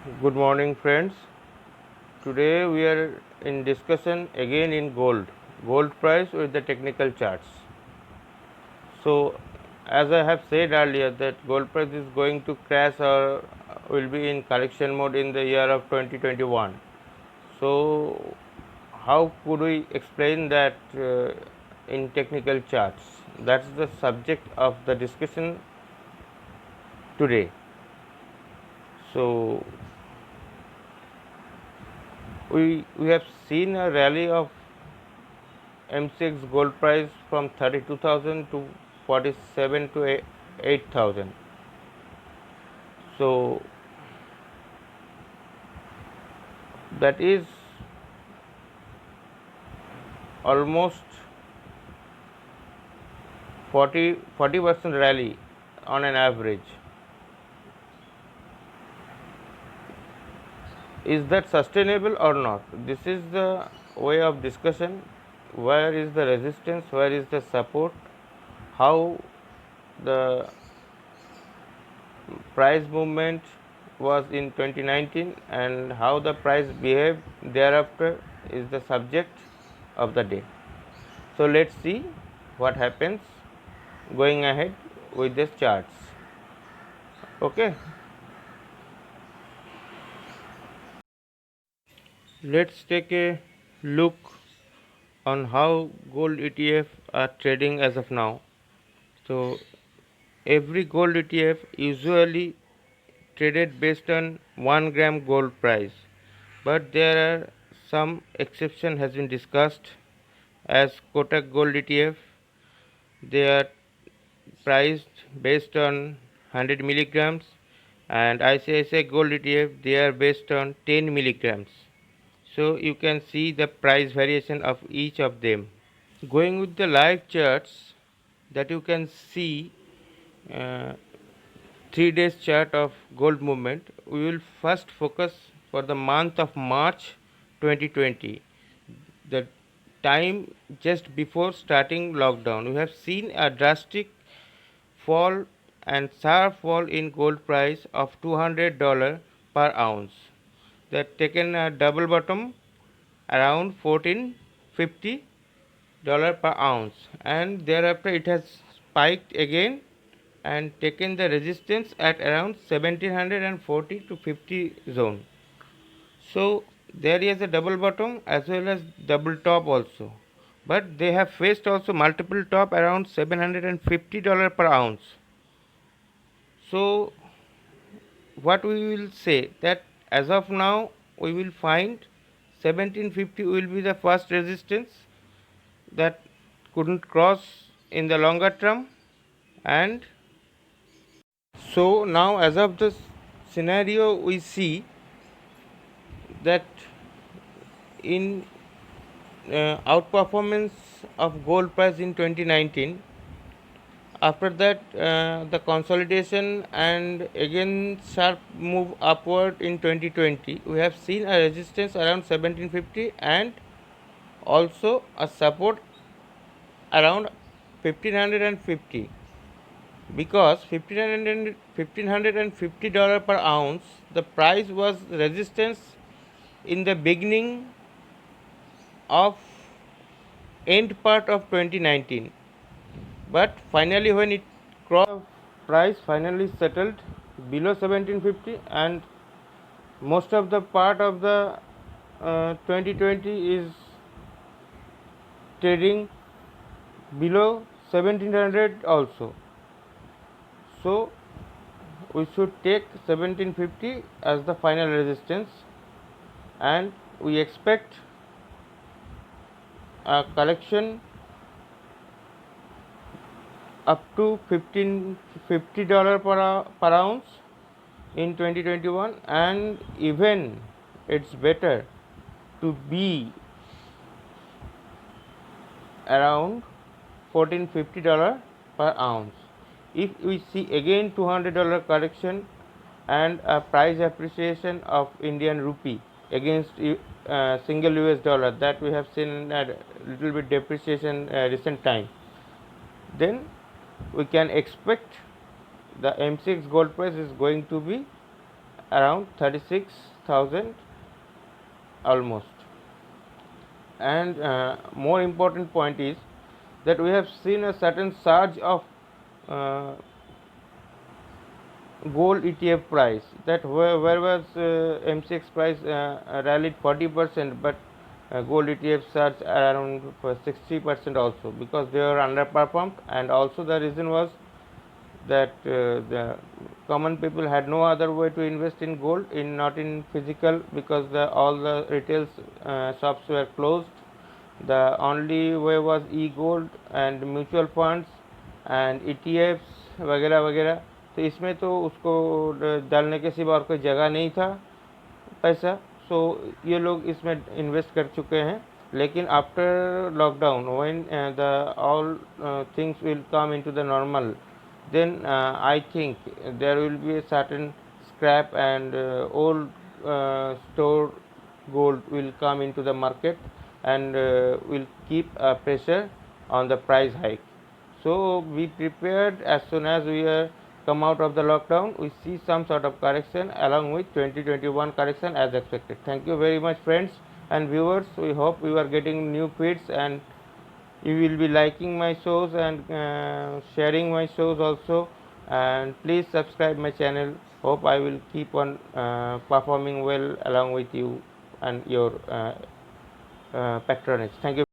Good morning, friends. Today we are in discussion again in gold price with the technical charts. So, as I have said earlier, that gold price is going to crash or will be in correction mode in the year of 2021. So, how could we explain that in technical charts? That's the subject of the discussion today. So, we have seen a rally of MCX gold price from 32,000 to 47 to 8,000. So that is almost 40% rally on an average. Is that sustainable or not? This is the way of discussion. Where is the resistance? Where is the support? How the price movement was in 2019 and how the price behaved thereafter is the subject of the day. So let's see what happens going ahead with these charts. Okay, let's take a look on how gold ETF are trading as of now. So every gold ETF usually traded based on 1 gram gold price, but there are some exception has been discussed as Kotak Gold ETF. They are priced based on 100 milligrams, and ICICI Gold ETF they are based on 10 milligrams. So you can see the price variation of each of them. Going with the live charts, that you can see uh, 3 days chart of gold movement. We will first focus for the month of March 2020, the time just before starting lockdown. We have seen a drastic fall and sharp fall in gold price of $200 per ounce. That taken a double bottom around 1450 per ounce, and thereafter it has spiked again and taken the resistance at around 1740 to 50 zone. So there is a double bottom as well as double top also, but they have faced also multiple top around $750 per ounce. So what we will say that as of now we will find 1750 will be the first resistance that couldn't cross in the longer term. And so now as of this scenario we see that in outperformance of gold price in 2019, after that the consolidation and again sharp move upward in 2020, we have seen a resistance around 1750 and also a support around 1550, because $1550 per ounce the price was resistance in the beginning of end part of 2019, but finally when it crossed, price finally settled below 1750, and most of the part of the 2020 is trading below 1700 also. So we should take 1750 as the final resistance, and we expect a correction up to $1550 per ounce in 2021, and even it's better to be around $1450 per ounce. If we see again $200 correction and a price appreciation of Indian rupee against single US dollar, that we have seen a little bit depreciation recent time, then we can expect the MCX gold price is going to be around 36,000 almost. And more important point is that we have seen a certain surge of uh, gold ETF price, that where was MCX price rallied 40%, but gold ETF surged around 60% also, because they were underperformed. And also the reason was that the common people had no other way to invest in gold, in not in physical, because all the retail shops were closed. The only way was e-gold and mutual funds and ETFs वगैरह वगैरह। तो इसमें तो उसको डालने के सिवा और कोई जगह नहीं था पैसा। सो ये लोग इसमें इन्वेस्ट कर चुके हैं। लेकिन after lockdown, when the all things will come into the normal, then I think there will be a certain scrap and old store gold will come into the market, and will keep pressure on the price hike. So be prepared. As soon as we come out of the lockdown, we see some sort of correction along with 2021 correction as expected. Thank you very much, friends and viewers. We hope you are getting new feeds, and you will be liking my shows and sharing my shows also. And please subscribe my channel. Hope I will keep on performing well along with you and your patronage. Thank you.